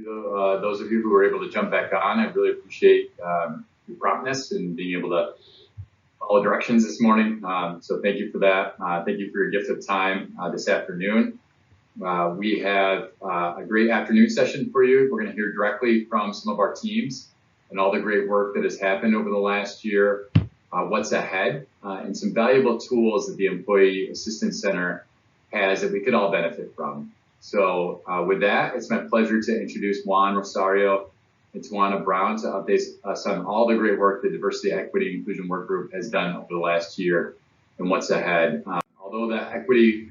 those of you who were able to jump back on. I really appreciate your promptness and being able to follow directions this morning. So thank you for that. Thank you for your gift of time this afternoon. We have a great afternoon session for you. We're going to hear directly from some of our teams and all the great work that has happened over the last year, what's ahead, and some valuable tools that the Employee Assistance Center has that we could all benefit from. So with that, it's my pleasure to introduce Juan Rosario and Tawana Brown to update us on all the great work the Diversity, Equity, and Inclusion Work Group has done over the last year and what's ahead. Although the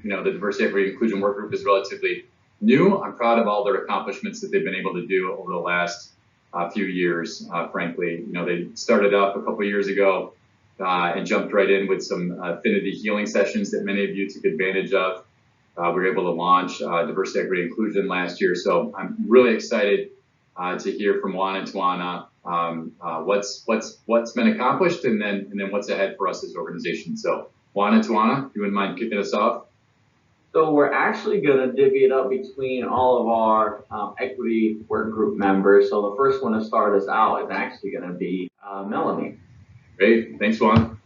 the Diversity, Equity, and Inclusion Work Group is relatively new, I'm proud of all their accomplishments that they've been able to do over the last few years, frankly. They started up a couple years ago and jumped right in with some affinity healing sessions that many of you took advantage of. We were able to launch Diversity, Equity, and Inclusion last year. So I'm really excited to hear from Juan and Tawana what's been accomplished and then what's ahead for us as an organization. So Juan and Tawana, if you wouldn't mind kicking us off. So we're actually going to divvy it up between all of our equity work group members. So the first one to start us out is actually going to be Melanie. Great. Thanks, Juan.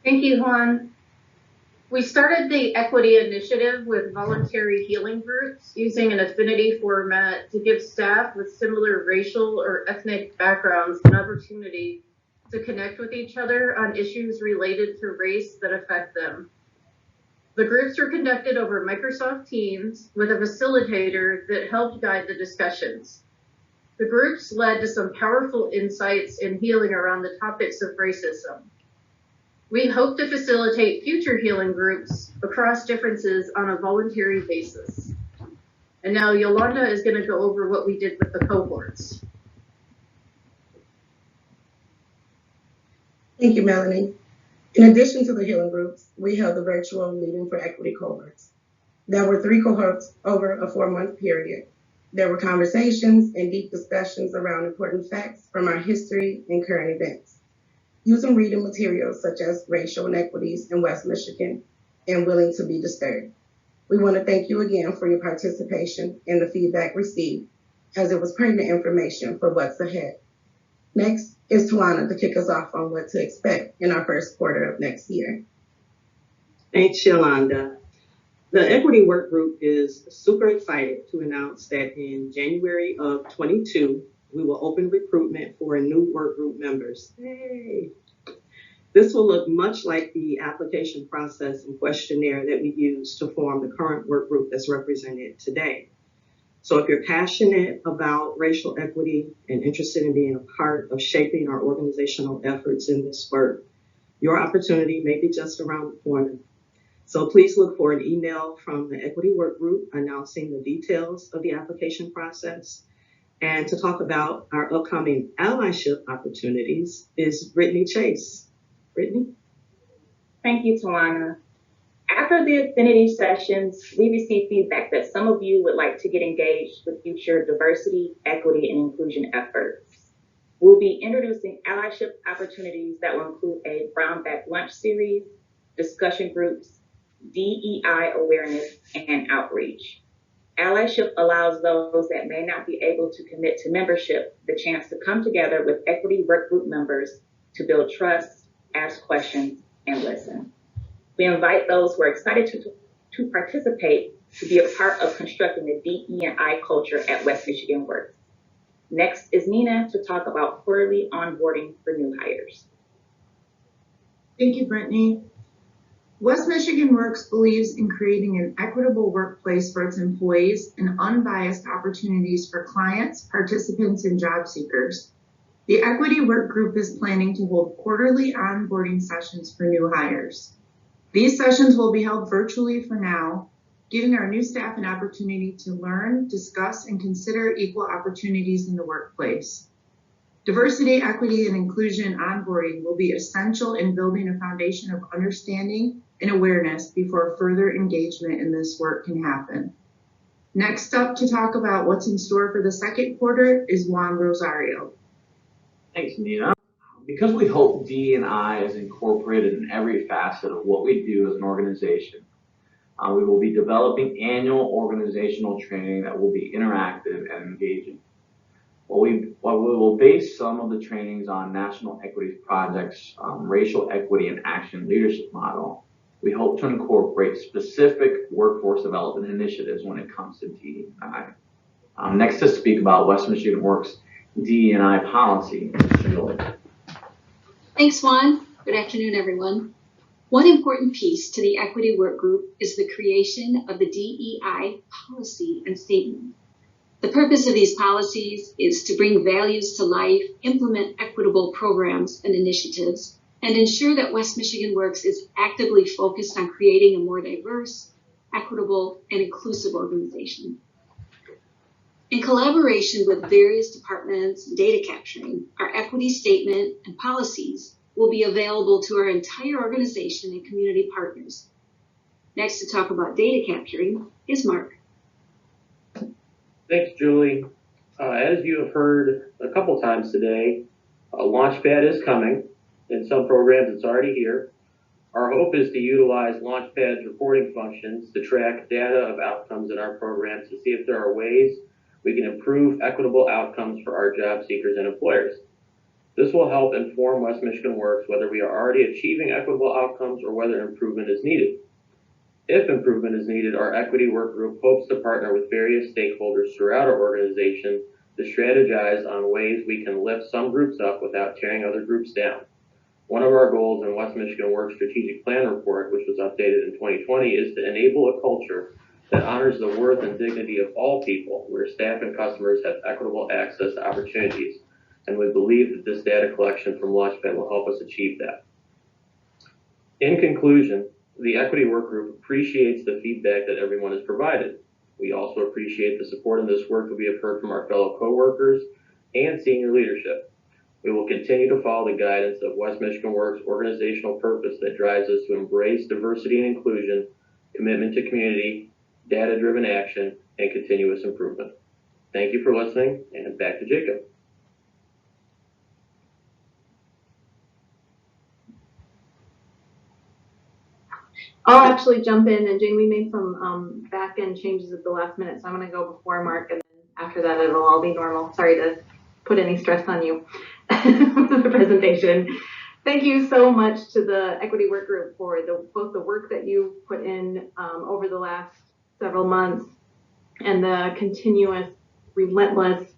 Thank you, Juan. We started the Equity Initiative with voluntary healing groups using an affinity format to give staff with similar racial or ethnic backgrounds an opportunity to connect with each other on issues related to race that affect them. The groups were conducted over Microsoft Teams with a facilitator that helped guide the discussions. The groups led to some powerful insights in healing around the topics of racism. We hope to facilitate future healing groups across differences on a voluntary basis. And now Yolanda is going to go over what we did with the cohorts. Thank you, Melanie. In addition to the healing groups, we held a virtual meeting for equity cohorts. There were 3 cohorts over a 4-month period. There were conversations and deep discussions around important facts from our history and current events, using reading materials such as Racial Inequities in West Michigan and Willing to be Disturbed. We want to thank you again for your participation and the feedback received, as it was pertinent information for what's ahead. Next is Tawana to kick us off on what to expect in our first quarter of next year. Thanks, Yolanda. The Equity Work Group is super excited to announce that in January of 22, we will open recruitment for new work group members. Yay! This will look much like the application process and questionnaire that we use to form the current work group that's represented today. So if you're passionate about racial equity and interested in being a part of shaping our organizational efforts in this work, your opportunity may be just around the corner. So please look for an email from the Equity Work Group announcing the details of the application process. And to talk about our upcoming allyship opportunities is Brittany Chase. Brittany? Thank you, Tawana. After the affinity sessions, we received feedback that some of you would like to get engaged with future diversity, equity, and inclusion efforts. We'll be introducing allyship opportunities that will include a brown bag lunch series, discussion groups, DEI awareness, and outreach. Allyship allows those that may not be able to commit to membership the chance to come together with equity work group members to build trust, ask questions, and listen. We invite those who are excited to participate to be a part of constructing the DE&I culture at West Michigan Works. Next is Nina to talk about quarterly onboarding for new hires. Thank you, Brittany. West Michigan Works believes in creating an equitable workplace for its employees and unbiased opportunities for clients, participants, and job seekers. The Equity Work Group is planning to hold quarterly onboarding sessions for new hires. These sessions will be held virtually for now, giving our new staff an opportunity to learn, discuss, and consider equal opportunities in the workplace. Diversity, equity, and inclusion onboarding will be essential in building a foundation of understanding and awareness before further engagement in this work can happen. Next up to talk about what's in store for the second quarter is Juan Rosario. Thanks, Nina. Because we hope D&I is incorporated in every facet of what we do as an organization, We will be developing annual organizational training that will be interactive and engaging. While we will base some of the trainings on National Equity Project's Racial Equity in Action leadership model, we hope to incorporate specific workforce development initiatives when it comes to DE&I. Next to speak about West Michigan Works DE&I policy, Julie. Thanks, Juan. Good afternoon, everyone. One important piece to the equity work group is the creation of the DEI policy and statement. The purpose of these policies is to bring values to life, implement equitable programs and initiatives, and ensure that West Michigan Works is actively focused on creating a more diverse, equitable, and inclusive organization. In collaboration with various departments and data capturing, our equity statement and policies will be available to our entire organization and community partners. Next to talk about data capturing is Mark. Thanks, Julie. As you have heard a couple times today, Launchpad is coming. In some programs, it's already here. Our hope is to utilize Launchpad's reporting functions to track data of outcomes in our programs to see if there are ways we can improve equitable outcomes for our job seekers and employers. This will help inform West Michigan Works whether we are already achieving equitable outcomes or whether improvement is needed. If improvement is needed, our equity work group hopes to partner with various stakeholders throughout our organization to strategize on ways we can lift some groups up without tearing other groups down. One of our goals in West Michigan Works Strategic Plan Report, which was updated in 2020, is to enable a culture that honors the worth and dignity of all people, where staff and customers have equitable access to opportunities. And we believe that this data collection from Launchpad will help us achieve that. In conclusion, the Equity Work Group appreciates the feedback that everyone has provided. We also appreciate the support in this work that we have heard from our fellow coworkers and senior leadership. We will continue to follow the guidance of West Michigan Works' organizational purpose that drives us to embrace diversity and inclusion, commitment to community, data-driven action, and continuous improvement. Thank you for listening, and back to Jacob. I'll actually jump in, and Jane, we made some back-end changes at the last minute, so I'm going to go before Mark, and then after that it'll all be normal. Sorry to put any stress on you with the presentation. Thank you so much to the Equity Work Group for both the work that you put in over the last several months and the continuous, relentless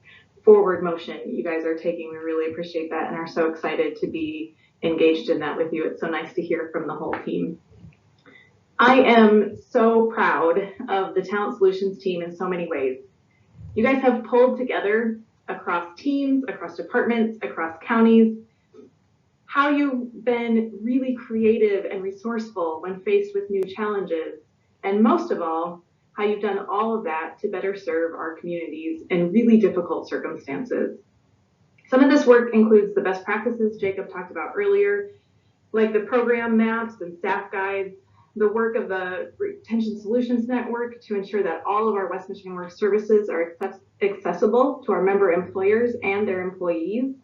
forward motion you guys are taking. We really appreciate that and are so excited to be engaged in that with you. It's so nice to hear from the whole team. I am so proud of the Talent Solutions team in so many ways. You guys have pulled together across teams, across departments, across counties, how you've been really creative and resourceful when faced with new challenges, and most of all, how you've done all of that to better serve our communities in really difficult circumstances. Some of this work includes the best practices Jacob talked about earlier, like the program maps and staff guides, the work of the Retention Solutions Network to ensure that all of our West Michigan Works services are accessible to our member employers and their employees,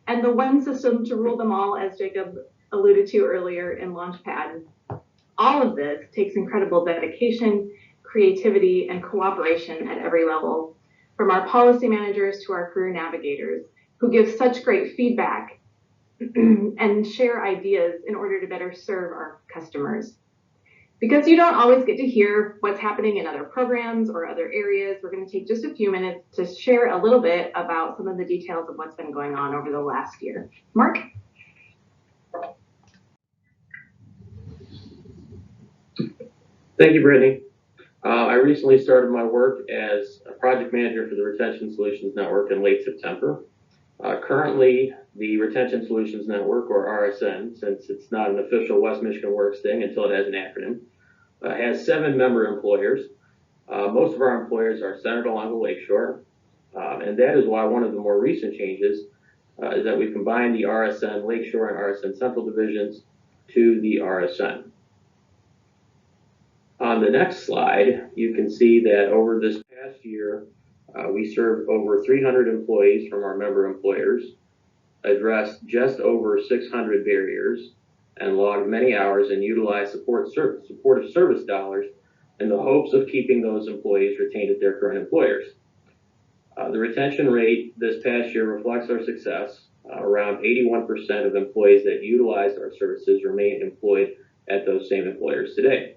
and the one system to rule them all, as Jacob alluded to earlier in Launchpad. All of this takes incredible dedication, creativity, and cooperation at every level, from our policy managers to our career navigators, who give such great feedback and share ideas in order to better serve our customers. Because you don't always get to hear what's happening in other programs or other areas, we're going to take just a few minutes to share a little bit about some of the details of what's been going on over the last year. Mark? Thank you, Brittany. I recently started my work as a project manager for the Retention Solutions Network in late September. Currently, the Retention Solutions Network, or RSN, since it's not an official West Michigan Works thing until it has an acronym, has 7 member employers. Most of our employers are centered along the lakeshore, and that is why one of the more recent changes is that we combined the RSN Lakeshore and RSN Central divisions to the RSN. On the next slide, you can see that over this past year, we served over 300 employees from our member employers, addressed just over 600 barriers, and logged many hours and utilized supportive service dollars in the hopes of keeping those employees retained at their current employers. The retention rate this past year reflects our success. Around 81% of employees that utilized our services remain employed at those same employers today.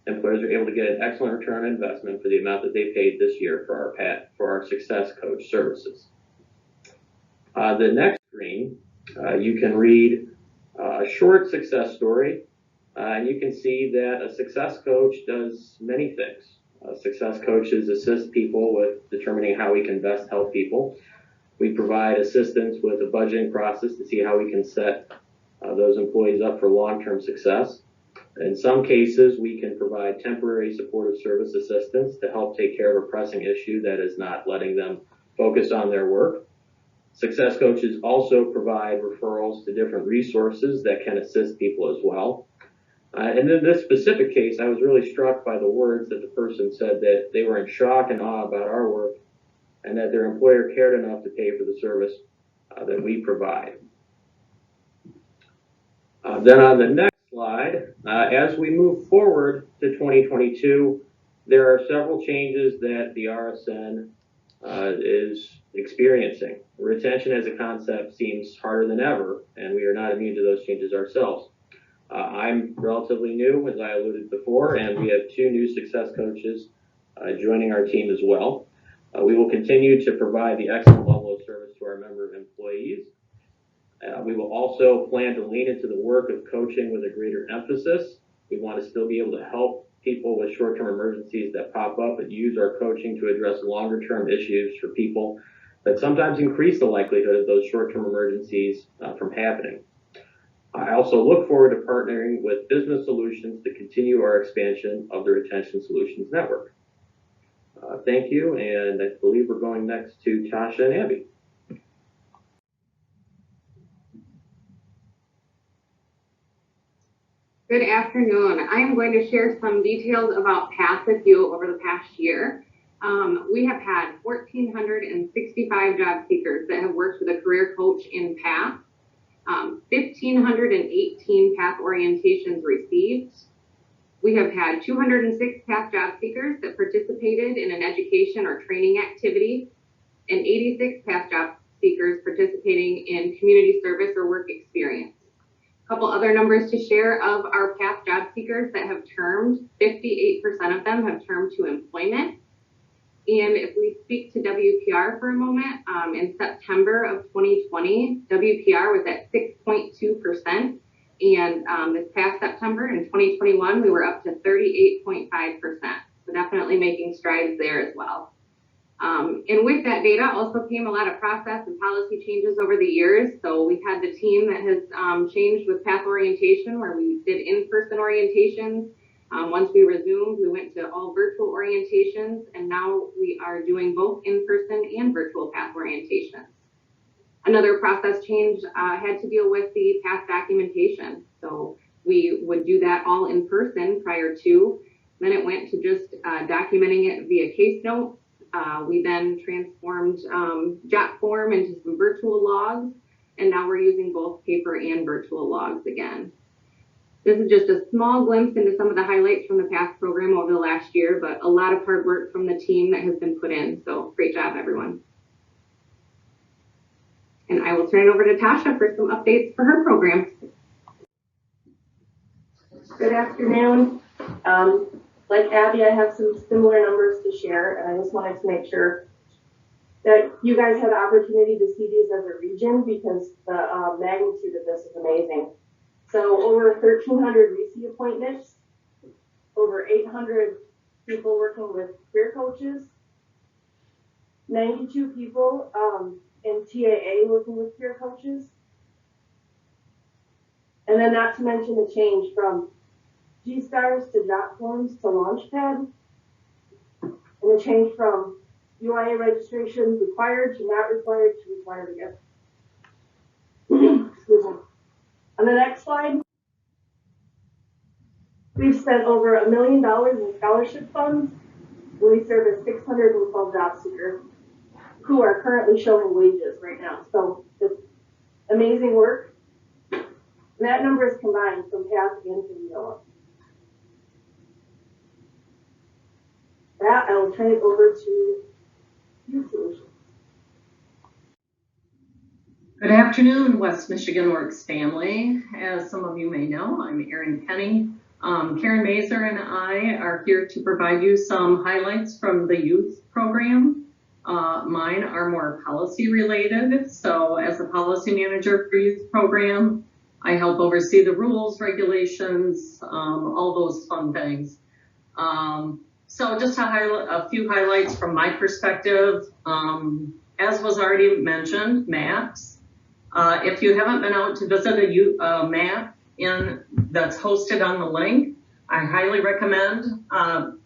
Employers are able to get an excellent return on investment for the amount that they paid this year for our Success Coach services. The next screen, you can read a short success story, and you can see that a Success Coach does many things. Success coaches assist people with determining how we can best help people. We provide assistance with a budgeting process to see how we can set those employees up for long-term success. In some cases, we can provide temporary supportive service assistance to help take care of a pressing issue that is not letting them focus on their work. Success coaches also provide referrals to different resources that can assist people as well. And in this specific case, I was really struck by the words that the person said, that they were in shock and awe about our work and that their employer cared enough to pay for the service that we provide. Then on the next slide, as we move forward to 2022, there are several changes that the RSN is experiencing. Retention as a concept seems harder than ever, and we are not immune to those changes ourselves. I'm relatively new, as I alluded before, and we have 2 new success coaches joining our team as well. We will continue to provide the excellent level of service to our member employees. We will also plan to lean into the work of coaching with a greater emphasis. We want to still be able to help people with short-term emergencies that pop up, and use our coaching to address longer-term issues for people that sometimes increase the likelihood of those short-term emergencies from happening. I also look forward to partnering with Business Solutions to continue our expansion of the Retention Solutions Network. Thank you, and I believe we're going next to Tasha and Abby. Good afternoon. I am going to share some details about PATH with you over the past year. We have had 1,465 job seekers that have worked with a career coach in PATH. 1,518 PATH orientations received. We have had 206 PATH job seekers that participated in an education or training activity, and 86 PATH job seekers participating in community service or work experience. A couple other numbers to share of our PATH job seekers that have termed, 58% of them have termed to employment. And if we speak to WPR for a moment, in September of 2020, WPR was at 6.2%. And this past September in 2021, we were up to 38.5%. So definitely making strides there as well. And with that data also came a lot of process and policy changes over the years. So we've had the team that has changed with PATH orientation, where we did in-person orientations. Once we resumed, we went to all virtual orientations, and now we are doing both in-person and virtual PATH orientations. Another process change had to deal with the PATH documentation. So we would do that all in person prior to, then it went to just documenting it via case notes. We then transformed JOT form into some virtual logs, and now we're using both paper and virtual logs again. This is just a small glimpse into some of the highlights from the PATH program over the last year, but a lot of hard work from the team that has been put in. So great job, everyone. And I will turn it over to Tasha for some updates for her program. Good afternoon. Like Abby, I have some similar numbers to share, and I just wanted to make sure that you guys had the opportunity to see these as a region, because the magnitude of this is amazing. So over 1,300 RECE appointments, over 800 people working with career coaches, 92 people in TAA working with career coaches, and then not to mention the change from G-Stars to JOT forms to Launchpad, and the change from UIA registration required to not required to required again. Excuse me. On the next slide, we've spent over $1 million in scholarship funds. We service 612 job seekers who are currently showing wages right now. So it's amazing work. And that number is combined from PATH and from NOAA. that, I will turn it over to Youth Solutions. Good afternoon, West Michigan Works family. As some of you may know, I'm Erin Kenny. Karen Mazer and I are here to provide you some highlights from the youth program. Mine are more policy related. So as a policy manager for youth program, I help oversee the rules, regulations, all those fun things. So just to highlight a few highlights from my perspective, as was already mentioned, maps. If you haven't been out to visit a map that's hosted on the link, I highly recommend.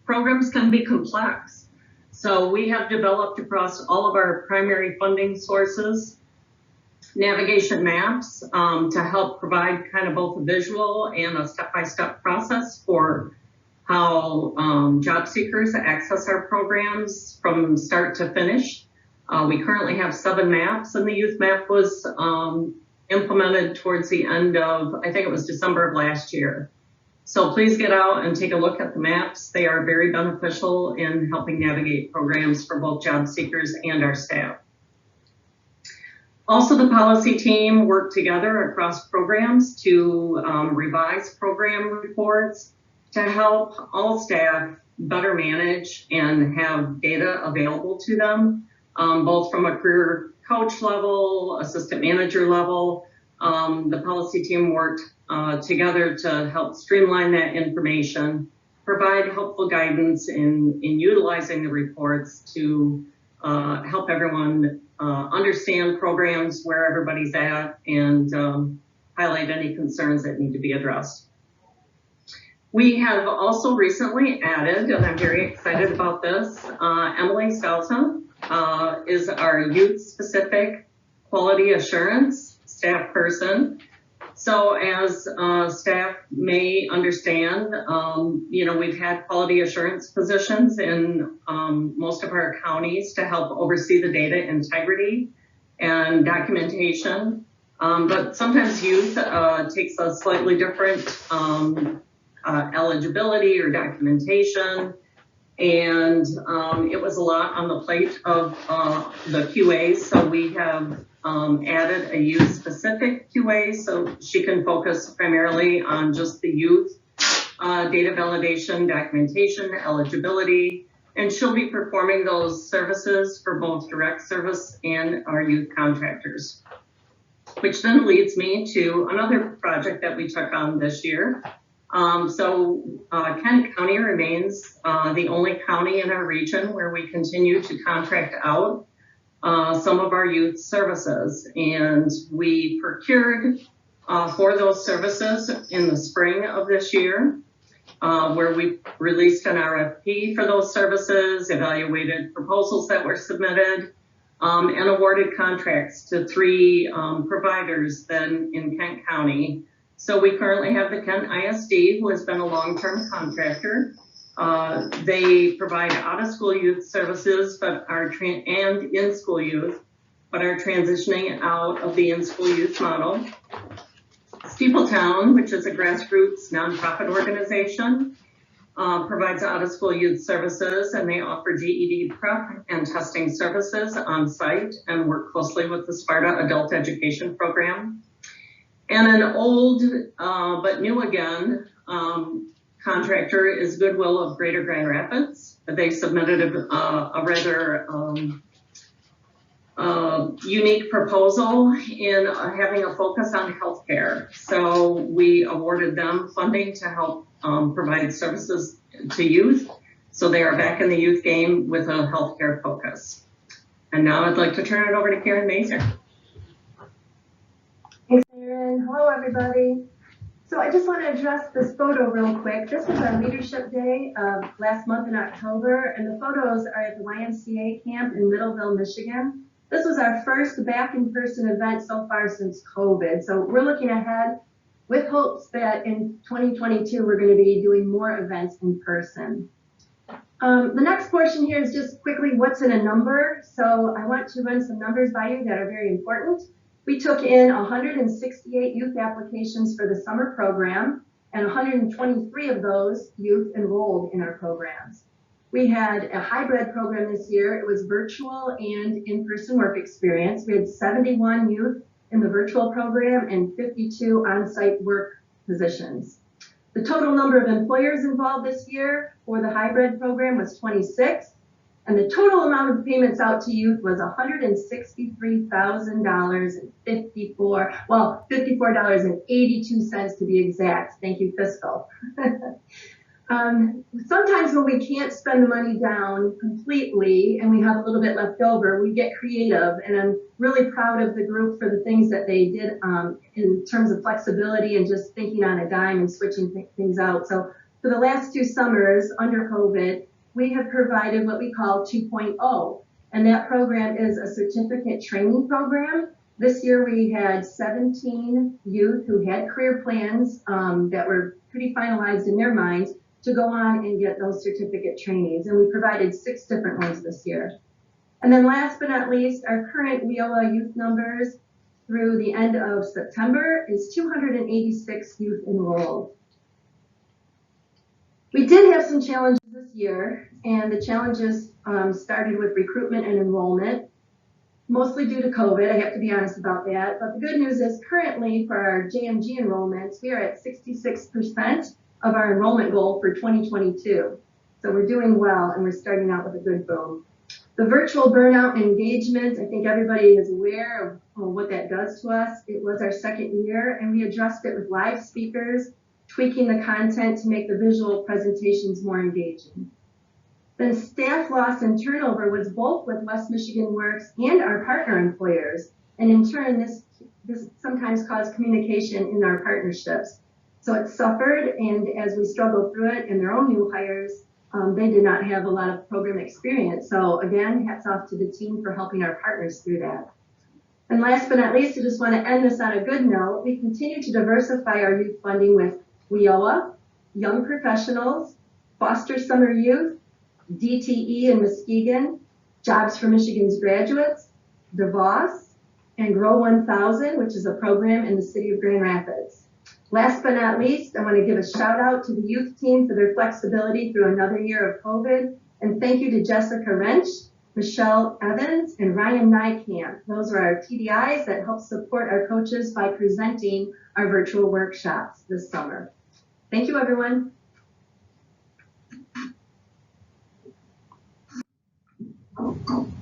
Programs can be complex. So we have developed across all of our primary funding sources navigation maps to help provide kind of both a visual and a step-by-step process for how job seekers access our programs from start to finish. We currently have 7 maps, and the youth map was implemented towards the end of, I think it was December of last year. So please get out and take a look at the maps. They are very beneficial in helping navigate programs for both job seekers and our staff. Also, the policy team worked together across programs to revise program reports to help all staff better manage and have data available to them, both from a career coach level, assistant manager level. The policy team worked together to help streamline that information, provide helpful guidance in utilizing the reports to help everyone understand programs, where everybody's at, and highlight any concerns that need to be addressed. We have also recently added, and I'm very excited about this, Emily Salsa is our youth-specific quality assurance staff person. So as staff may understand, we've had quality assurance positions in most of our counties to help oversee the data integrity and documentation. But sometimes youth takes a slightly different eligibility or documentation. And it was a lot on the plate of the QAs. So we have added a youth-specific QA so she can focus primarily on just the youth data validation, documentation, eligibility, and she'll be performing those services for both direct service and our youth contractors. Which then leads me to another project that we took on this year. Kent County remains the only county in our region where we continue to contract out some of our youth services, and we procured for those services in the spring of this year, where we released an RFP for those services, evaluated proposals that were submitted, and awarded contracts to 3 providers then in Kent County. So we currently have the Kent ISD, who has been a long-term contractor. They provide out-of-school youth services, and in-school youth, but are transitioning out of the in-school youth model. Steepletown, which is a grassroots nonprofit organization, provides out-of-school youth services, and they offer GED prep and testing services on site and work closely with the Sparta Adult Education Program. And an old, but new again, contractor is Goodwill of Greater Grand Rapids. They submitted a rather unique proposal in having a focus on healthcare. So we awarded them funding to help provide services to youth. So they are back in the youth game with a healthcare focus. And now I'd like to turn it over to Karen Mazer. Thanks, Erin. Hello, everybody. So I just want to address this photo real quick. This was our Leadership Day last month in October, and the photos are at the YMCA camp in Middleville, Michigan. This was our first back in-person event so far since COVID. So we're looking ahead with hopes that in 2022, we're going to be doing more events in person. The next portion here is just quickly what's in a number. So I want to run some numbers by you that are very important. We took in 168 youth applications for the summer program, and 123 of those youth enrolled in our programs. We had a hybrid program this year. It was virtual and in-person work experience. We had 71 youth in the virtual program and 52 on-site work positions. The total number of employers involved this year for the hybrid program was 26, and the total amount of payments out to youth was $54.82 to be exact. Thank you, fiscal. Sometimes when we can't spend the money down completely and we have a little bit left over, we get creative, and I'm really proud of the group for the things that they did in terms of flexibility and just thinking on a dime and switching things out. So for the last 2 summers under COVID, we have provided what we call 2.0, and that program is a certificate training program. This year we had 17 youth who had career plans that were pretty finalized in their minds to go on and get those certificate trainings. And we provided 6 different ones this year. And then last but not least, our current WIOA youth numbers through the end of September is 286 youth enrolled. We did have some challenges this year, and the challenges started with recruitment and enrollment, mostly due to COVID. I have to be honest about that. But the good news is currently for our JMG enrollments, we are at 66% of our enrollment goal for 2022. So we're doing well, and we're starting out with a good boom. The virtual burnout and engagement, I think everybody is aware of what that does to us. It was our 2nd year, and we addressed it with live speakers, tweaking the content to make the visual presentations more engaging. Then staff loss and turnover was both with West Michigan Works and our partner employers. And in turn, this sometimes caused communication in our partnerships. So it suffered, and as we struggled through it and their own new hires, they did not have a lot of program experience. So again, hats off to the team for helping our partners through that. And last but not least, I just want to end this on a good note. We continue to diversify our youth funding with WIOA, Young Professionals, Foster Summer Youth, DTE in Muskegon, Jobs for Michigan's Graduates, DeVos, and Grow 1000, which is a program in the city of Grand Rapids. Last but not least, I want to give a shout out to the youth team for their flexibility through another year of COVID. And thank you to Jessica Wrench, Michelle Evans, and Ryan Nykamp. Those are our TDIs that help support our coaches by presenting our virtual workshops this summer. Thank you, everyone. Good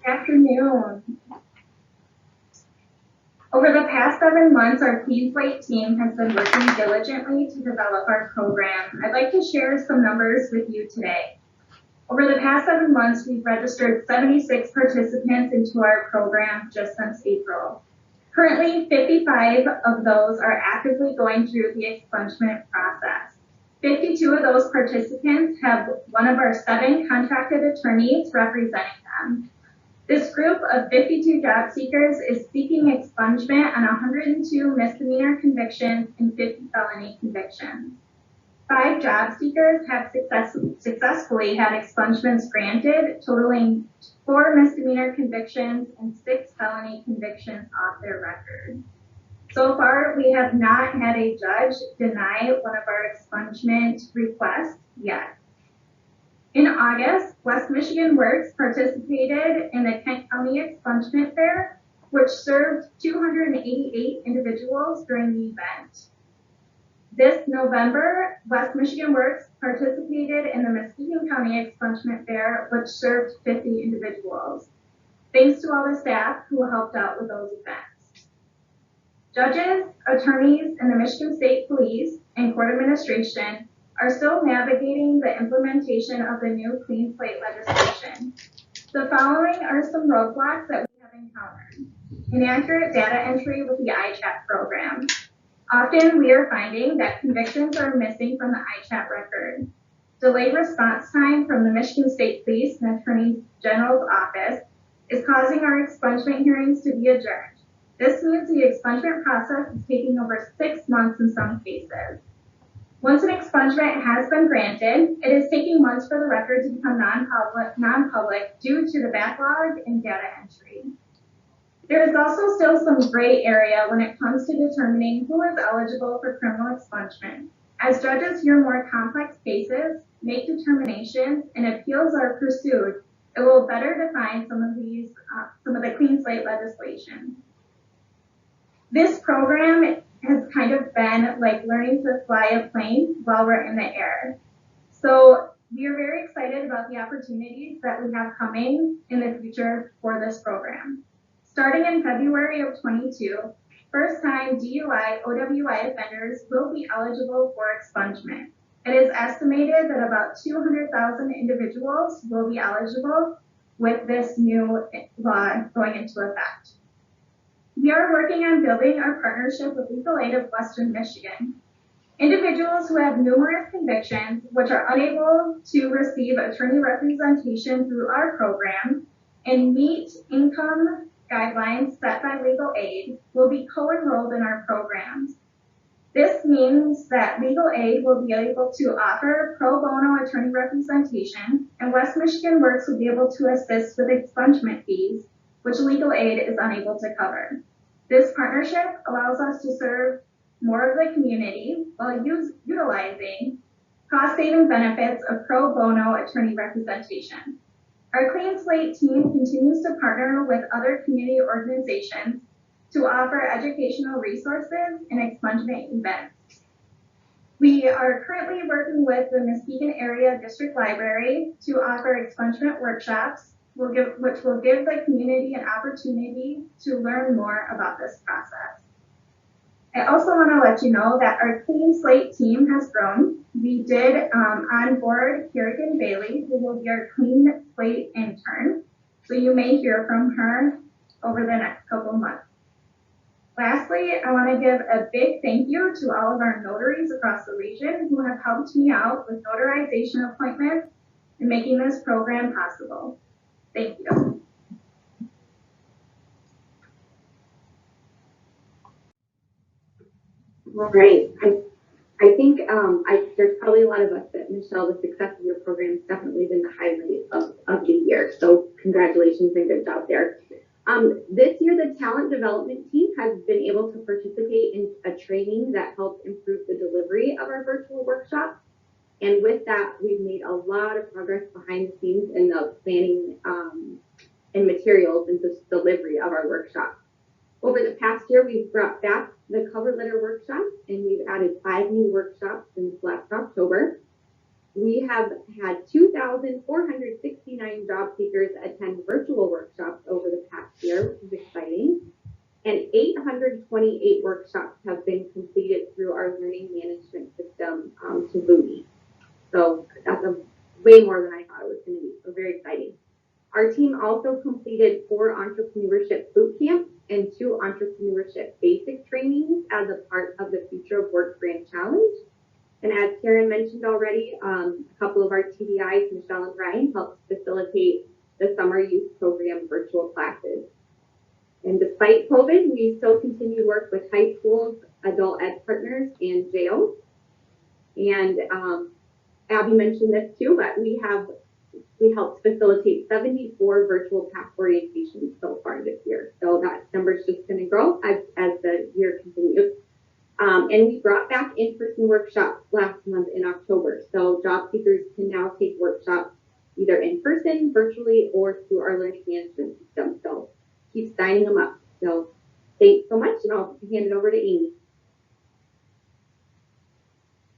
afternoon. Over the past 7 months, our Clean Slate team has been working diligently to develop our program. I'd like to share some numbers with you today. Over the past 7 months, we've registered 76 participants into our program just since April. Currently, 55 of those are actively going through the expungement process. 52 of those participants have one of our 7 contracted attorneys representing them. This group of 52 job seekers is seeking expungement on 102 misdemeanor convictions and 50 felony convictions. 5 job seekers have successfully had expungements granted, totaling 4 misdemeanor convictions and 6 felony convictions off their record. So far, we have not had a judge deny one of our expungement requests yet. In August, West Michigan Works participated in the Kent County Expungement Fair, which served 288 individuals during the event. This November, West Michigan Works participated in the Muskegon County Expungement Fair, which served 50 individuals. Thanks to all the staff who helped out with those events. Judges, attorneys, and the Michigan State Police and Court Administration are still navigating the implementation of the new Clean Slate legislation. The following are some roadblocks that we have encountered. Inaccurate data entry with the iChat program. Often we are finding that convictions are missing from the iChat record. Delayed response time from the Michigan State Police and Attorney General's office is causing our expungement hearings to be adjourned. This means the expungement process is taking over 6 months in some cases. Once an expungement has been granted, it is taking months for the record to become non-public due to the backlog in data entry. There is also still some gray area when it comes to determining who is eligible for criminal expungement. As judges hear more complex cases, make determinations, and appeals are pursued, it will better define some of the clean slate legislation. This program has kind of been like learning to fly a plane while we're in the air. So we are very excited about the opportunities that we have coming in the future for this program. Starting in February of 22, first-time DUI, OWI offenders will be eligible for expungement. It is estimated that about 200,000 individuals will be eligible with this new law going into effect. We are working on building our partnership with Legal Aid of Western Michigan. Individuals who have numerous convictions which are unable to receive attorney representation through our program and meet income guidelines set by Legal Aid will be co-enrolled in our programs. This means that Legal Aid will be able to offer pro bono attorney representation, and West Michigan Works will be able to assist with expungement fees, which Legal Aid is unable to cover. This partnership allows us to serve more of the community while utilizing cost-saving benefits of pro bono attorney representation. Our Clean Slate team continues to partner with other community organizations to offer educational resources and expungement events. We are currently working with the Muskegon Area District Library to offer expungement workshops, which will give the community an opportunity to learn more about this process. I also want to let you know that our Clean Slate team has grown. We did onboard Kerrigan Bailey, who will be our Clean Slate intern. So you may hear from her over the next couple of months. Lastly, I want to give a big thank you to all of our notaries across the region who have helped me out with notarization appointments and making this program possible. Thank you. All right. I think there's probably a lot of us that, Michelle, the success of your program has definitely been the highlight of the year. So congratulations and good job there. This year, the talent development team has been able to participate in a training that helped improve the delivery of our virtual workshops. And with that, we've made a lot of progress behind the scenes in the planning and materials and the delivery of our workshops. Over the past year, we've brought back the cover letter workshop, and we've added 5 new workshops since last October. We have had 2,469 job seekers attend virtual workshops over the past year, which is exciting. And 828 workshops have been completed through our learning management system, Taboonie. So that's way more than I thought it was going to be. So very exciting. Our team also completed 4 entrepreneurship boot camps and 2 entrepreneurship basic trainings as a part of the Future of Work Grand Challenge. And as Karen mentioned already, a couple of our TDIs, Michelle and Brian, helped facilitate the summer youth program virtual classes. And despite COVID, we still continue to work with high schools, adult ed partners, and jails. And Abby mentioned this too, but we helped facilitate 74 virtual path orientations so far this year. So that number is just going to grow as the year continues. And we brought back in-person workshops last month in October. So job seekers can now take workshops either in person, virtually, or through our learning management system. So keep signing them up. So thanks so much, and I'll hand it over to Amy.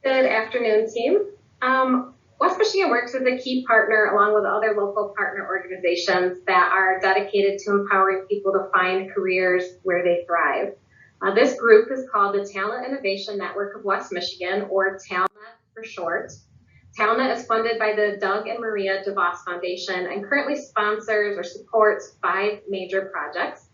Good afternoon, team. West Michigan Works is a key partner along with other local partner organizations that are dedicated to empowering people to find careers where they thrive. This group is called the Talent Innovation Network of West Michigan, or TALNET for short. TALNET is funded by the Doug and Maria DeVos Foundation and currently sponsors or supports 5 major projects,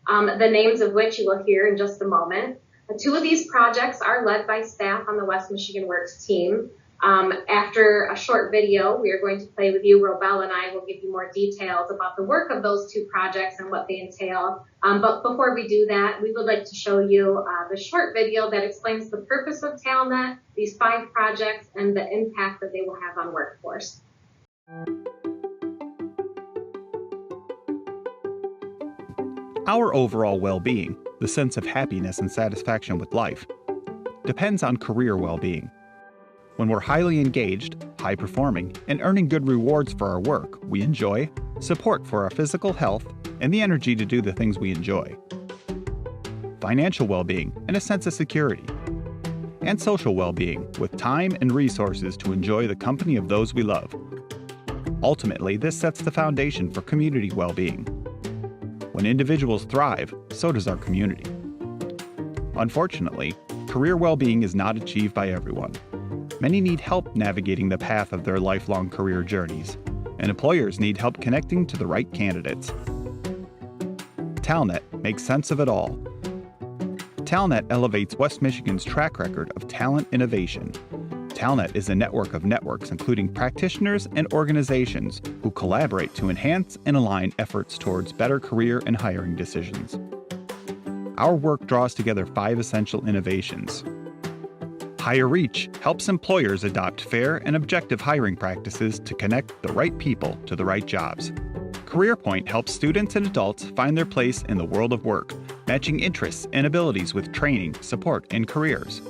the names of which you will hear in just a moment. 2 of these projects are led by staff on the West Michigan Works team. After a short video we are going to play with you, Robel and I will give you more details about the work of those 2 projects and what they entail. But before we do that, we would like to show you the short video that explains the purpose of TALNET, these 5 projects, and the impact that they will have on workforce. Our overall well-being, the sense of happiness and satisfaction with life, depends on career well-being. When we're highly engaged, high performing, and earning good rewards for our work, we enjoy support for our physical health and the energy to do the things we enjoy, financial well-being and a sense of security, and social well-being with time and resources to enjoy the company of those we love. Ultimately, this sets the foundation for community well-being. When individuals thrive, so does our community. Unfortunately, career well-being is not achieved by everyone. Many need help navigating the path of their lifelong career journeys, and employers need help connecting to the right candidates. Talnet makes sense of it all. Talnet elevates West Michigan's track record of talent innovation. Talnet is a network of networks including practitioners and organizations who collaborate to enhance and align efforts towards better career and hiring decisions. Our work draws together 5 essential innovations. Higher Reach helps employers adopt fair and objective hiring practices to connect the right people to the right jobs. CareerPoint helps students and adults find their place in the world of work, matching interests and abilities with training, support, and careers.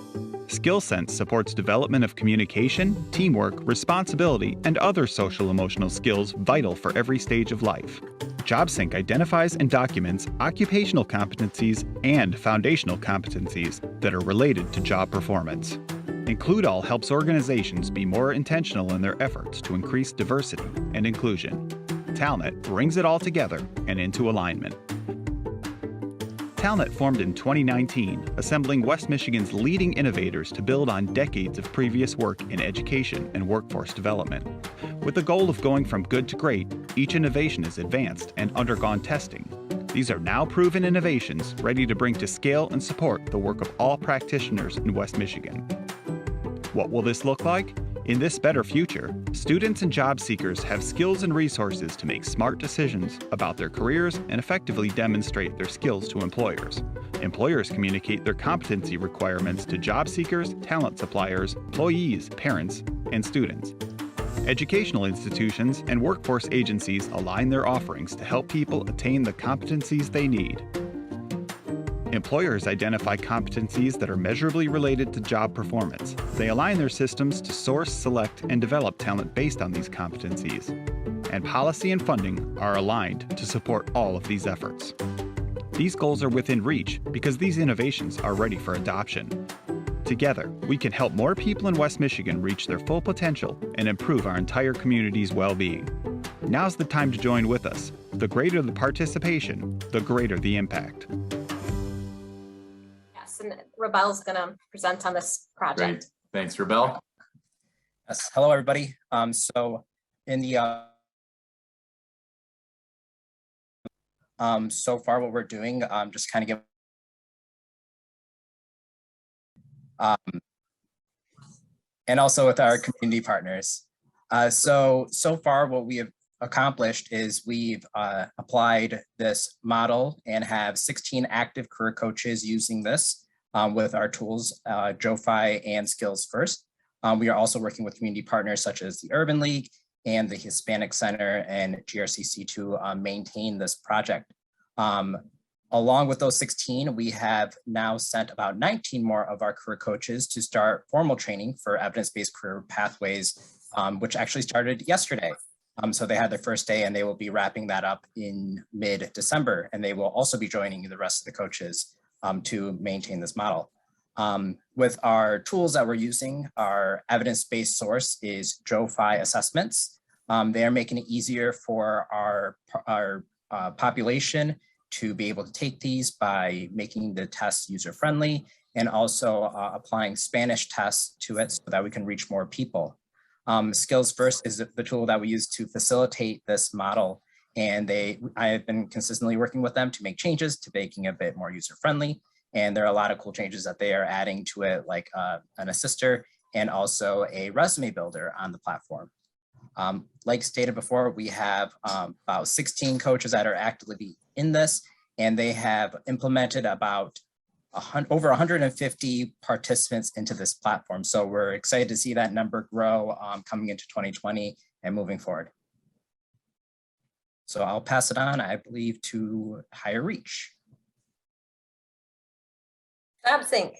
SkillSense supports development of communication, teamwork, responsibility, and other social-emotional skills vital for every stage of life. JobSync identifies and documents occupational competencies and foundational competencies that are related to job performance. IncludeAll helps organizations be more intentional in their efforts to increase diversity and inclusion. Talnet brings it all together and into alignment. Talnet formed in 2019, assembling West Michigan's leading innovators to build on decades of previous work in education and workforce development. With the goal of going from good to great, each innovation is advanced and undergone testing. These are now proven innovations ready to bring to scale and support the work of all practitioners in West Michigan. What will this look like? In this better future, students and job seekers have skills and resources to make smart decisions about their careers and effectively demonstrate their skills to employers. Employers communicate their competency requirements to job seekers, talent suppliers, employees, parents, and students. Educational institutions and workforce agencies align their offerings to help people attain the competencies they need. Employers identify competencies that are measurably related to job performance. They align their systems to source, select, and develop talent based on these competencies. And policy and funding are aligned to support all of these efforts. These goals are within reach because these innovations are ready for adoption. Together, we can help more people in West Michigan reach their full potential and improve our entire community's well-being. Now's the time to join with us. The greater the participation, the greater the impact. And Rebel's going to present on this project. Great. Thanks, Rebel. Yes. Hello, everybody. So in the so far, what we're doing, just kind of give, and also with our community partners. So far, what we have accomplished is we've applied this model and have 16 active career coaches using this. With our tools, JoFi and Skills First. We are also working with community partners such as the Urban League and the Hispanic Center and GRCC to maintain this project. Along with those 16, we have now sent about 19 more of our career coaches to start formal training for evidence-based career pathways, which actually started yesterday. So they had their first day and they will be wrapping that up in mid-December, and they will also be joining the rest of the coaches to maintain this model. With our tools that we're using, our evidence-based source is JoFi assessments. They are making it easier for our population to be able to take these by making the tests user-friendly and also applying Spanish tests to it so that we can reach more people. Skills First is the tool that we use to facilitate this model. And I have been consistently working with them to make changes to making it a bit more user-friendly. And there are a lot of cool changes that they are adding to it, like an assister and also a resume builder on the platform. Like stated before, we have about 16 coaches that are actively in this, and they have implemented about over 150 participants into this platform. So we're excited to see that number grow coming into 2020 and moving forward. So I'll pass it on, I believe, to Higher Reach. JobSync.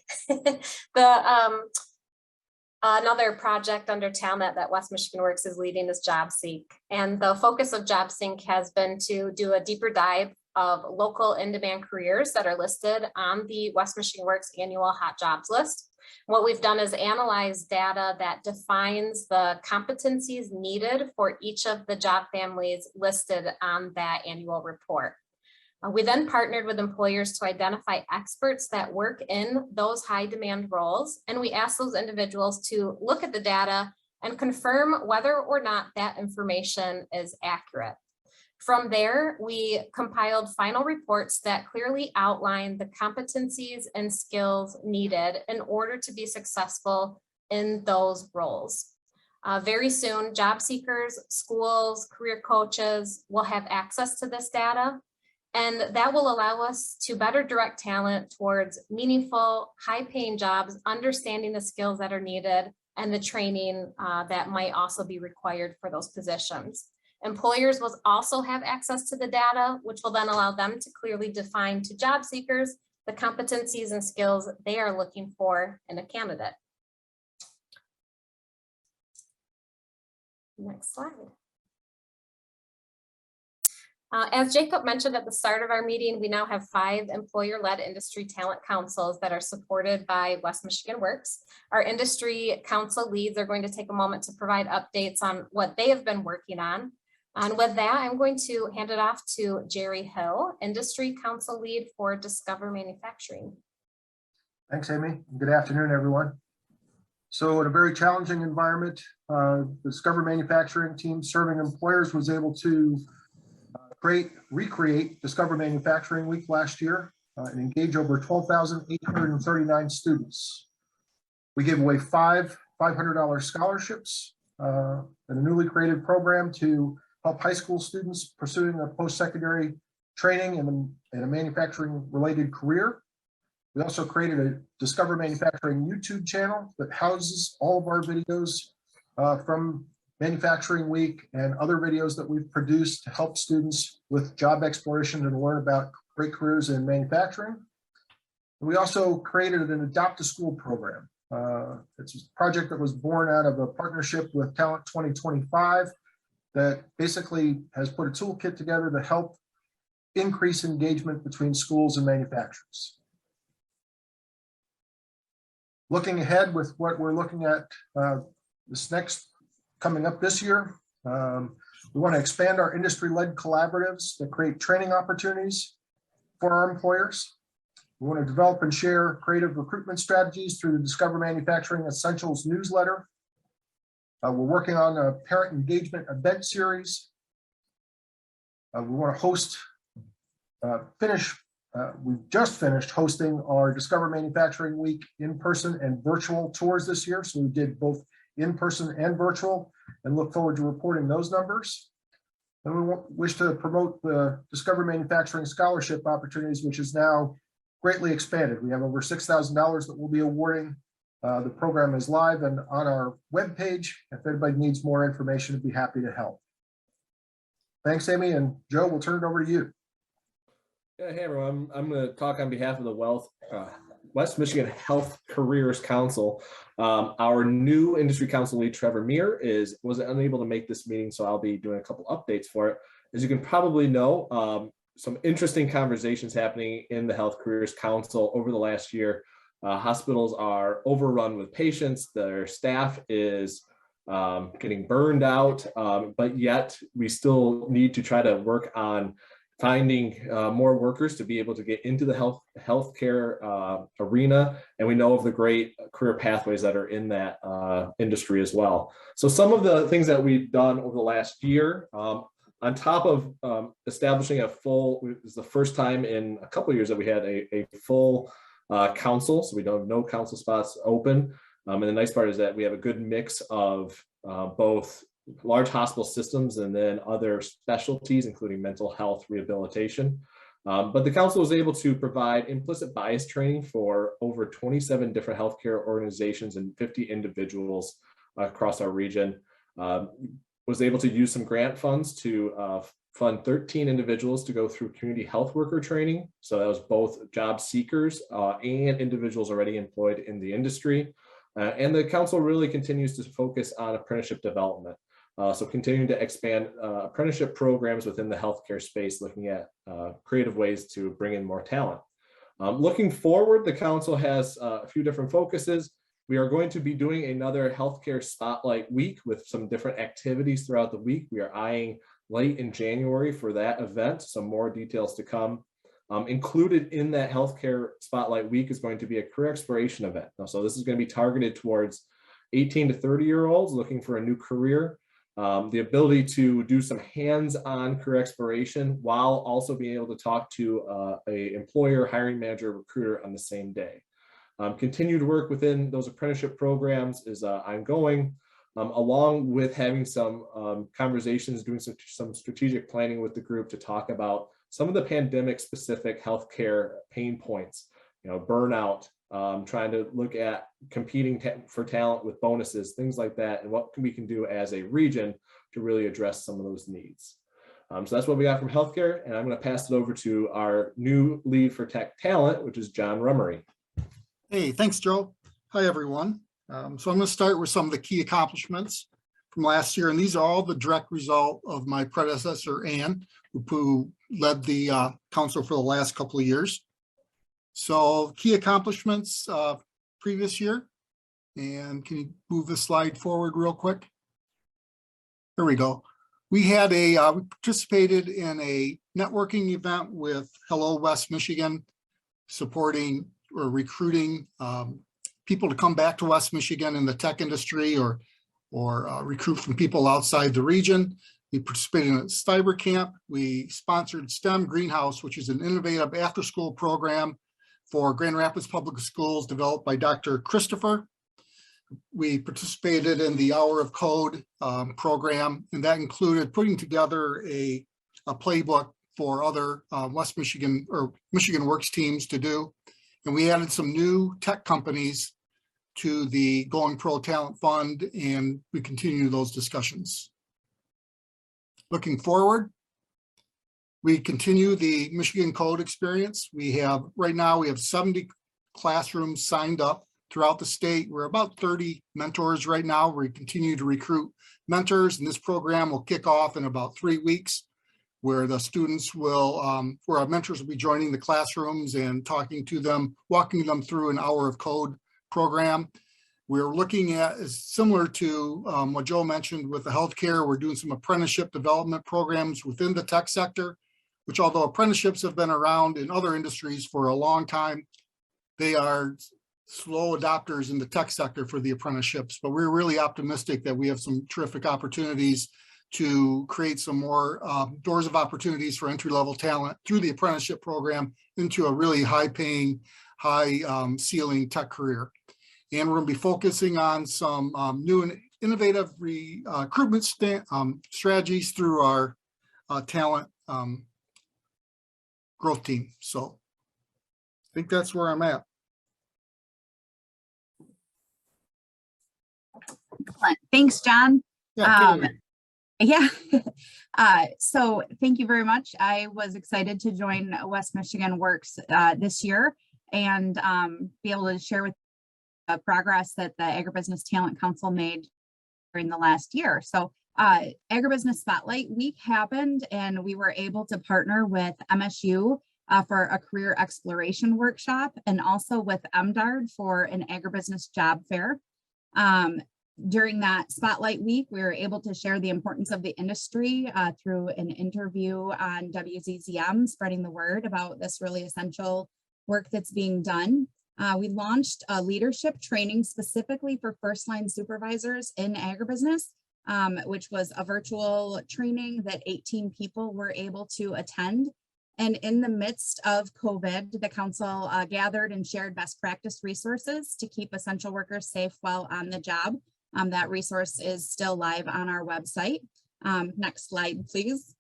Another project under Talent that West Michigan Works is leading is JobSeek. And the focus of JobSeek has been to do a deeper dive of local in-demand careers that are listed on the West Michigan Works annual hot jobs list. What we've done is analyze data that defines the competencies needed for each of the job families listed on that annual report. We then partnered with employers to identify experts that work in those high demand roles. And we asked those individuals to look at the data and confirm whether or not that information is accurate. From there, we compiled final reports that clearly outline the competencies and skills needed in order to be successful in those roles. Very soon, job seekers, schools, career coaches will have access to this data. And that will allow us to better direct talent towards meaningful, high-paying jobs, understanding the skills that are needed and the training that might also be required for those positions. Employers will also have access to the data, which will then allow them to clearly define to job seekers the competencies and skills they are looking for in a candidate. Next slide. As Jacob mentioned at the start of our meeting, we now have 5 employer-led industry talent councils that are supported by West Michigan Works. Our industry council leads are going to take a moment to provide updates on what they have been working on. And with that, I'm going to hand it off to Jerry Hill, industry council lead for Discover Manufacturing. Thanks, Amy. Good afternoon, everyone. So in a very challenging environment, the Discover Manufacturing team serving employers was able to recreate Discover Manufacturing Week last year and engage over 12,839 students. We gave away 5 $500 scholarships and a newly created program to help high school students pursuing a post-secondary training in a manufacturing related career. We also created a Discover Manufacturing YouTube channel that houses all of our videos from Manufacturing Week and other videos that we've produced to help students with job exploration and learn about great careers in manufacturing. And we also created an Adopt a School program. It's a project that was born out of a partnership with Talent 2025 that basically has put a toolkit together to help increase engagement between schools and manufacturers. Looking ahead with what we're looking at coming up this year, we want to expand our industry-led collaboratives that create training opportunities for our employers. We want to develop and share creative recruitment strategies through the Discover Manufacturing Essentials newsletter. We're working on a parent engagement event series. We want to host, we've just finished hosting our Discover Manufacturing Week in-person and virtual tours this year. So we did both in-person and virtual and look forward to reporting those numbers. And we wish to promote the Discover Manufacturing Scholarship opportunities, which is now greatly expanded. We have over $6,000 that we'll be awarding. The program is live and on our webpage. If anybody needs more information, I'd be happy to help. Thanks, Amy, and Joe, we'll turn it over to you. Yeah, hey everyone, I'm going to talk on behalf of the West Michigan Health Careers Council. Our new industry council lead, Trevor Meir, was unable to make this meeting, so I'll be doing a couple updates for it. As you can probably know, some interesting conversations happening in the Health Careers Council over the last year. Hospitals are overrun with patients, their staff is getting burned out, but yet we still need to try to work on finding more workers to be able to get into the healthcare arena. And we know of the great career pathways that are in that industry as well. So some of the things that we've done over the last year, on top of establishing it was the first time in a couple of years that we had a full council. So we don't have no council spots open. And the nice part is that we have a good mix of both large hospital systems and then other specialties, including mental health rehabilitation. But the council was able to provide implicit bias training for over 27 different healthcare organizations and 50 individuals across our region. Was able to use some grant funds to fund 13 individuals to go through community health worker training. So that was both job seekers and individuals already employed in the industry. And the council really continues to focus on apprenticeship development. So continuing to expand apprenticeship programs within the healthcare space, looking at creative ways to bring in more talent. Looking forward, the council has a few different focuses. We are going to be doing another healthcare spotlight week with some different activities throughout the week. We are eyeing late in January for that event, some more details to come. Included in that healthcare spotlight week is going to be a career exploration event. So this is going to be targeted towards 18 to 30-year-olds looking for a new career. The ability to do some hands-on career exploration while also being able to talk to a employer, hiring manager, recruiter on the same day. Continued work within those apprenticeship programs is ongoing, along with having some conversations, doing some strategic planning with the group to talk about some of the pandemic-specific healthcare pain points, burnout, trying to look at competing for talent with bonuses, things like that, and what we can do as a region to really address some of those needs. So that's what we got from healthcare, and I'm going to pass it over to our new lead for tech talent, which is John Rummery. Hey, thanks, Joe. Hi, everyone. So I'm going to start with some of the key accomplishments from last year, and these are all the direct result of my predecessor, Ann, who led the council for the last couple of years. So key accomplishments previous year, and can you move the slide forward real quick? There we go. We had we participated in a networking event with Hello West Michigan, supporting or recruiting people to come back to West Michigan in the tech industry or recruit from people outside the region. We participated in a cyber camp. We sponsored STEM Greenhouse, which is an innovative after-school program for Grand Rapids Public Schools developed by Dr. Christopher. We participated in the Hour of Code program, and that included putting together a playbook for other West Michigan or Michigan Works teams to do. And we added some new tech companies to the Going Pro Talent Fund, and we continue those discussions. Looking forward, we continue the Michigan Code experience. Right now we have 70 classrooms signed up throughout the state. We're about 30 mentors right now. We continue to recruit mentors, and this program will kick off in about 3 weeks, where the students will, where our mentors will be joining the classrooms and talking to them, walking them through an Hour of Code program. We're looking at, similar to what Joe mentioned with the healthcare, we're doing some apprenticeship development programs within the tech sector, which, although apprenticeships have been around in other industries for a long time, they are slow adopters in the tech sector for the apprenticeships. But we're really optimistic that we have some terrific opportunities to create some more doors of opportunities for entry-level talent through the apprenticeship program into a really high-paying, high-ceiling tech career. And we're going to be focusing on some new and innovative recruitment strategies through our talent growth team. So I think that's where I'm at. Excellent. Thanks, John. Yeah, so thank you very much. I was excited to join West Michigan Works this year and be able to share with the progress that the Agribusiness Talent Council made during the last year. So Agribusiness Spotlight Week happened, and we were able to partner with MSU for a career exploration workshop, and also with MDARD for an agribusiness job fair. During that Spotlight Week, we were able to share the importance of the industry through an interview on WZZM, spreading the word about this really essential work that's being done. We launched a leadership training specifically for first-line supervisors in agribusiness, which was a virtual training that 18 people were able to attend. And in the midst of COVID, the council gathered and shared best practice resources to keep essential workers safe while on the job. That resource is still live on our website. Next slide, please.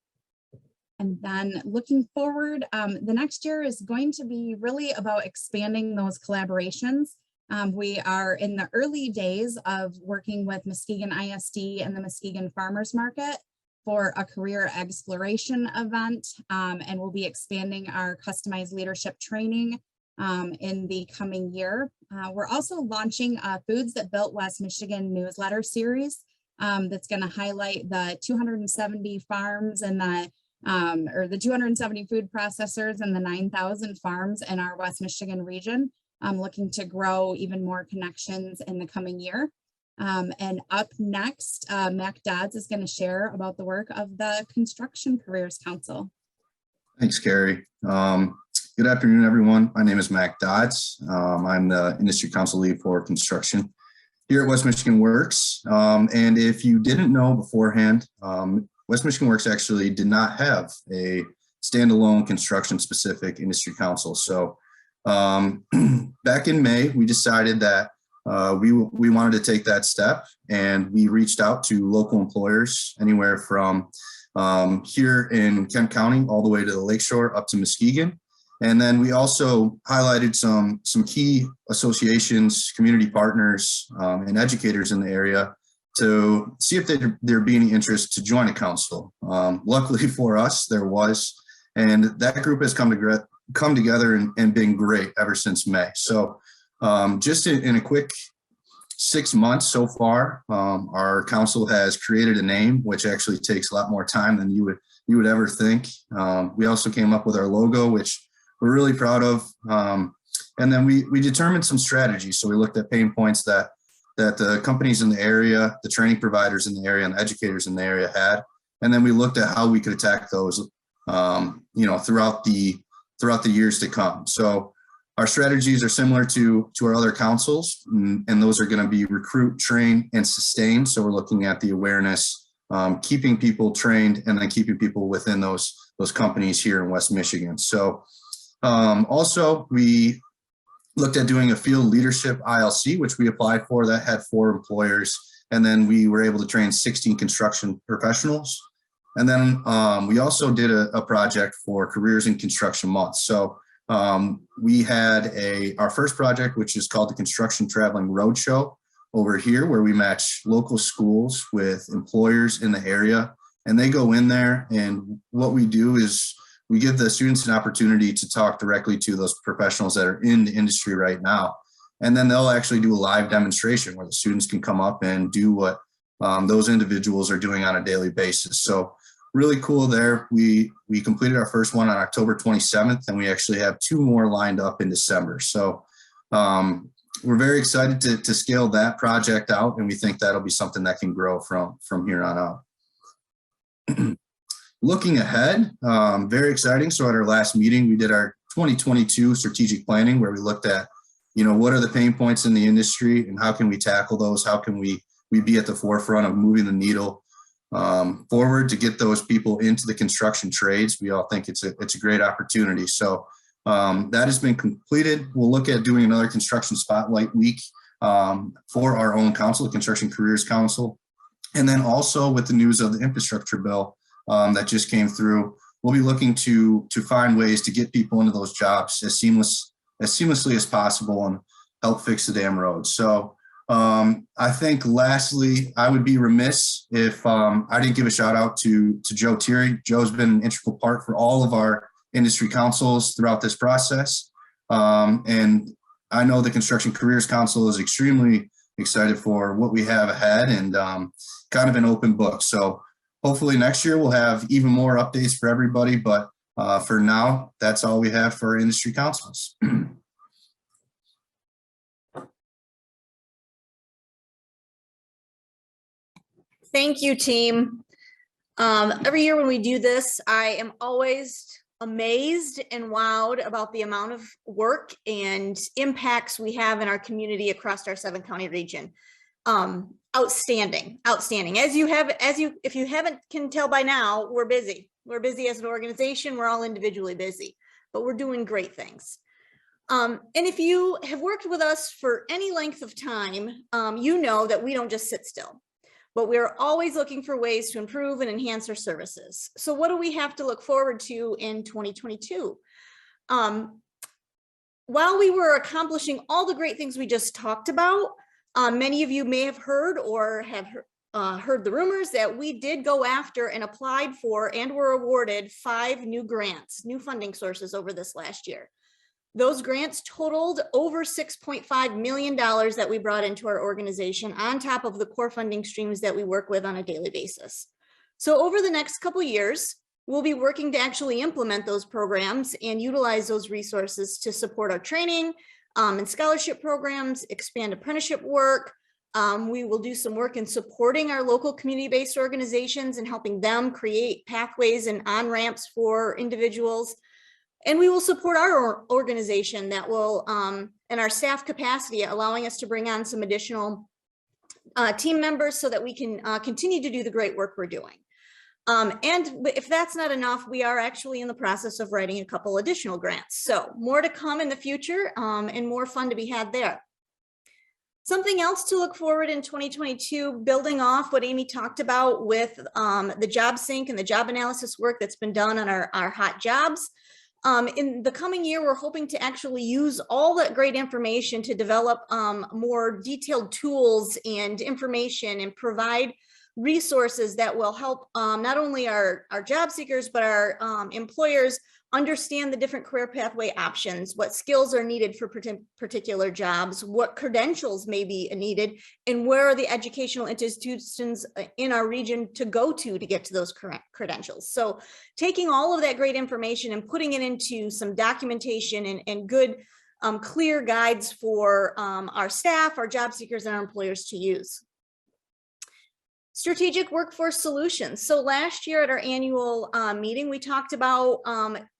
And then looking forward, the next year is going to be really about expanding those collaborations. We are in the early days of working with Muskegon ISD and the Muskegon Farmers Market for a career exploration event, and we'll be expanding our customized leadership training in the coming year. We're also launching a Foods That Built West Michigan newsletter series that's going to highlight the 270 farms and the 270 food processors and the 9,000 farms in our West Michigan region. Looking to grow even more connections in the coming year. And up next, Mac Dodds is going to share about the work of the Construction Careers Council. Thanks, Carrie. Good afternoon, everyone. My name is Mac Dodds. I'm the Industry Council Lead for Construction here at West Michigan Works. And if you didn't know beforehand, West Michigan Works actually did not have a standalone construction-specific industry council. So back in May, we decided that we wanted to take that step, and we reached out to local employers anywhere from here in Kent County all the way to the Lakeshore up to Muskegon. And then we also highlighted some key associations, community partners, and educators in the area to see if there'd be any interest to join a council. Luckily for us, there was, and that group has come together and been great ever since May. So just in a quick 6 months so far, our council has created a name, which actually takes a lot more time than you would ever think. We also came up with our logo, which we're really proud of. And then we determined some strategies. So we looked at pain points that the companies in the area, the training providers in the area, and the educators in the area had. And then we looked at how we could attack those, throughout the years to come. So our strategies are similar to our other councils, and those are going to be recruit, train, and sustain. So we're looking at the awareness, keeping people trained, and then keeping people within those companies here in West Michigan. So also we looked at doing a field leadership ILC, which we applied for. That had 4 employers, and then we were able to train 16 construction professionals. And then we also did a project for Careers in Construction Month. So we had our first project, which is called the Construction Traveling Roadshow over here, where we match local schools with employers in the area. And they go in there, and what we do is we give the students an opportunity to talk directly to those professionals that are in the industry right now. And then they'll actually do a live demonstration where the students can come up and do what those individuals are doing on a daily basis. So really cool there. We completed our first one on October 27th, and we actually have 2 more lined up in December. So we're very excited to scale that project out, and we think that'll be something that can grow from here on out. Looking ahead, very exciting. So at our last meeting, we did our 2022 strategic planning, where we looked at, what are the pain points in the industry and how can we tackle those? How can we be at the forefront of moving the needle forward to get those people into the construction trades? We all think it's a great opportunity. So that has been completed. We'll look at doing another construction spotlight week for our own council, the Construction Careers Council. And then also with the news of the infrastructure bill that just came through, we'll be looking to find ways to get people into those jobs as seamlessly as possible and help fix the damn roads. So I think lastly, I would be remiss if I didn't give a shout out to Joe Thierry. Joe's been an integral part for all of our industry councils throughout this process. And I know the Construction Careers Council is extremely excited for what we have ahead, and kind of an open book. So hopefully next year we'll have even more updates for everybody. But for now, that's all we have for our industry councils. Thank you, team. Every year when we do this, I am always amazed and wowed about the amount of work and impacts we have in our community across our 7-county region. Outstanding. If you haven't can tell by now, we're busy. We're busy as an organization. We're all individually busy, but we're doing great things. And if you have worked with us for any length of time, you know that we don't just sit still, but we're always looking for ways to improve and enhance our services. So what do we have to look forward to in 2022? While we were accomplishing all the great things we just talked about, many of you may have heard or have heard the rumors that we did go after and applied for and were awarded 5 new grants, new funding sources over this last year. Those grants totaled over $6.5 million that we brought into our organization on top of the core funding streams that we work with on a daily basis. So over the next couple years, we'll be working to actually implement those programs and utilize those resources to support our training and scholarship programs, expand apprenticeship work. We will do some work in supporting our local community-based organizations and helping them create pathways and on-ramps for individuals. And we will support our organization that will, and our staff capacity, allowing us to bring on some additional team members so that we can continue to do the great work we're doing. And if that's not enough, we are actually in the process of writing a couple additional grants. So more to come in the future and more fun to be had there. Something else to look forward in 2022, building off what Amy talked about with the job sync and the job analysis work that's been done on our hot jobs. In the coming year, we're hoping to actually use all that great information to develop more detailed tools and information and provide resources that will help not only our job seekers, but our employers understand the different career pathway options, what skills are needed for particular jobs, what credentials may be needed, and where are the educational institutions in our region to go to get to those correct credentials. So taking all of that great information and putting it into some documentation and good, clear guides for our staff, our job seekers, and our employers to use. Strategic workforce solutions. So last year at our annual meeting, we talked about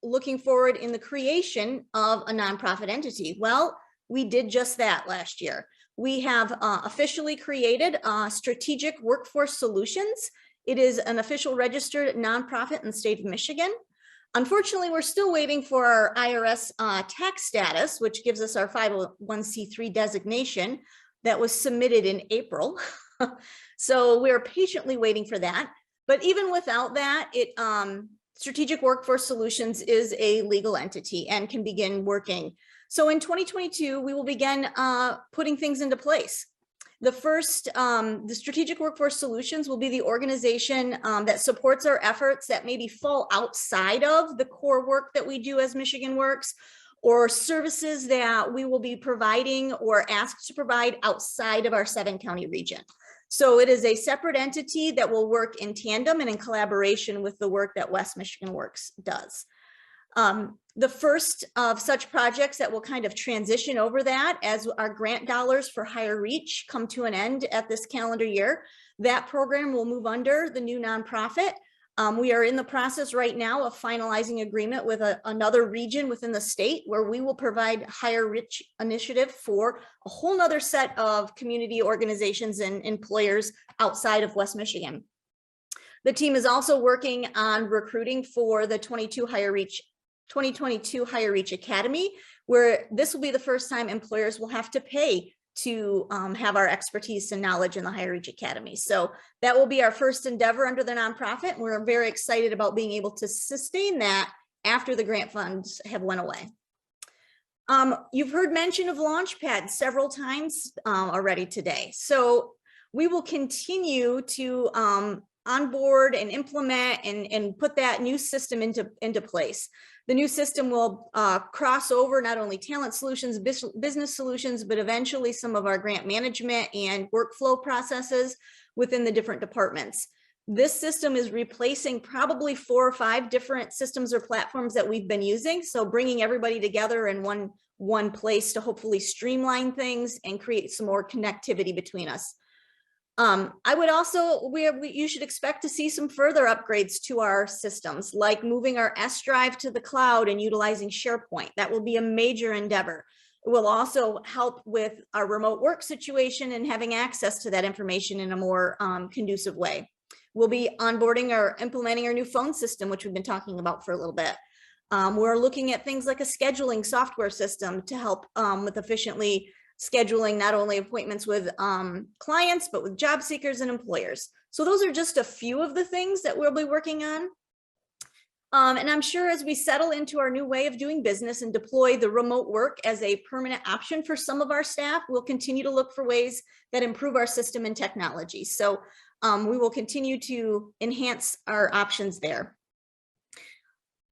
looking forward in the creation of a nonprofit entity. Well, we did just that last year. We have officially created Strategic Workforce Solutions. It is an official registered nonprofit in the state of Michigan. Unfortunately, we're still waiting for our IRS tax status, which gives us our 501c3 designation that was submitted in April. So we're patiently waiting for that. But even without that, Strategic Workforce Solutions is a legal entity and can begin working. So in 2022, we will begin putting things into place. The first, the Strategic Workforce Solutions will be the organization that supports our efforts that maybe fall outside of the core work that we do as Michigan Works, or services that we will be providing or asked to provide outside of our 7-county region. So it is a separate entity that will work in tandem and in collaboration with the work that West Michigan Works does. The first of such projects that will kind of transition over that as our grant dollars for Higher Reach come to an end at this calendar year, that program will move under the new nonprofit. We are in the process right now of finalizing agreement with another region within the state where we will provide Higher Reach initiative for a whole nother set of community organizations and employers outside of West Michigan. The team is also working on recruiting for the 2022 Higher Reach Academy, where this will be the first time employers will have to pay to have our expertise and knowledge in the Higher Reach Academy. So that will be our first endeavor under the nonprofit. And we're very excited about being able to sustain that after the grant funds have went away. You've heard mention of Launchpad several times already today. So we will continue to onboard and implement and put that new system into place. The new system will cross over not only talent solutions, business solutions, but eventually some of our grant management and workflow processes within the different departments. This system is replacing probably 4 or 5 different systems or platforms that we've been using. So bringing everybody together in one place to hopefully streamline things and create some more connectivity between us. I would also, you should expect to see some further upgrades to our systems, like moving our S drive to the cloud and utilizing SharePoint. That will be a major endeavor. It will also help with our remote work situation and having access to that information in a more conducive way. We'll be onboarding or implementing our new phone system, which we've been talking about for a little bit. We're looking at things like a scheduling software system to help with efficiently scheduling not only appointments with clients, but with job seekers and employers. So those are just a few of the things that we'll be working on. And I'm sure as we settle into our new way of doing business and deploy the remote work as a permanent option for some of our staff, we'll continue to look for ways that improve our system and technology. So we will continue to enhance our options there.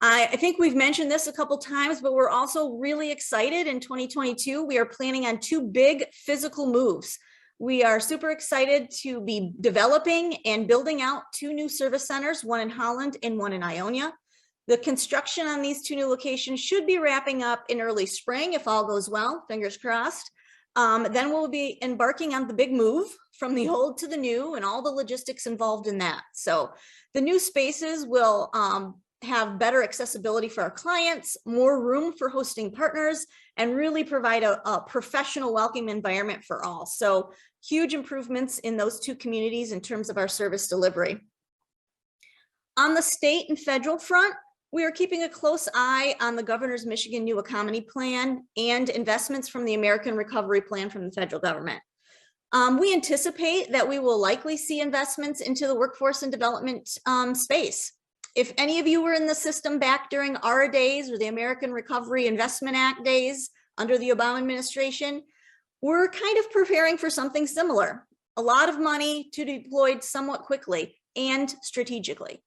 I think we've mentioned this a couple times, but we're also really excited in 2022. We are planning on 2 big physical moves. We are super excited to be developing and building out 2 new service centers, one in Holland and one in Ionia. The construction on these 2 new locations should be wrapping up in early spring if all goes well, fingers crossed. Then we'll be embarking on the big move from the old to the new and all the logistics involved in that. So the new spaces will have better accessibility for our clients, more room for hosting partners, and really provide a professional, welcoming environment for all. So huge improvements in those 2 communities in terms of our service delivery. On the state and federal front, we are keeping a close eye on the Governor's Michigan New Economy Plan and investments from the American Recovery Plan from the federal government. We anticipate that we will likely see investments into the workforce and development space. If any of you were in the system back during ARA days or the American Recovery Investment Act days under the Obama administration, we're kind of preparing for something similar. A lot of money to be deployed somewhat quickly and strategically.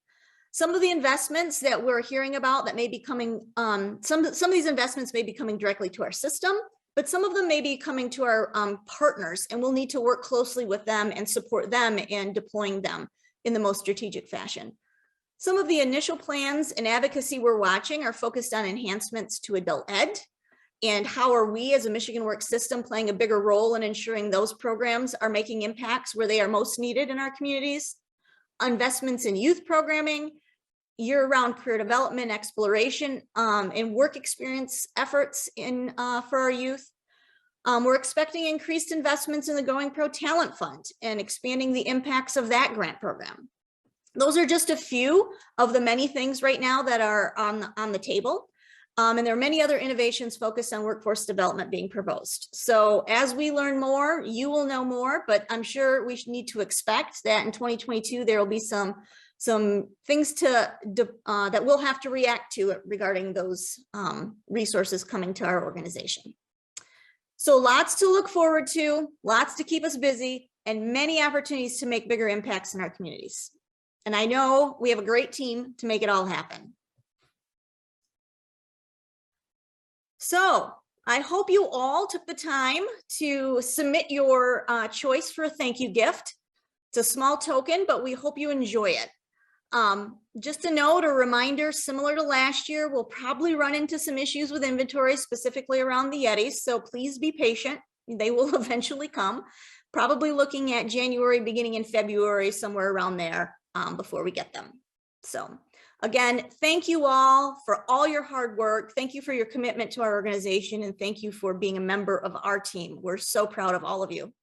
Some of the investments that we're hearing about that may be coming, some of these investments may be coming directly to our system, but some of them may be coming to our partners, and we'll need to work closely with them and support them in deploying them in the most strategic fashion. Some of the initial plans and advocacy we're watching are focused on enhancements to adult ed, and how are we as a Michigan Works system playing a bigger role in ensuring those programs are making impacts where they are most needed in our communities. Investments in youth programming, year-round career development, exploration, and work experience efforts for our youth. We're expecting increased investments in the Going Pro Talent Fund and expanding the impacts of that grant program. Those are just a few of the many things right now that are on the table. And there are many other innovations focused on workforce development being proposed. So as we learn more, you will know more, but I'm sure we need to expect that in 2022, there will be some things that we'll have to react to regarding those resources coming to our organization. So lots to look forward to, lots to keep us busy, and many opportunities to make bigger impacts in our communities. And I know we have a great team to make it all happen. So I hope you all took the time to submit your choice for a thank you gift. It's a small token, but we hope you enjoy it. Just a note, a reminder, similar to last year, we'll probably run into some issues with inventory, specifically around the Yetis. So please be patient. They will eventually come, probably looking at January, beginning in February, somewhere around there before we get them. So again, thank you all for all your hard work. Thank you for your commitment to our organization, and thank you for being a member of our team. We're so proud of all of you.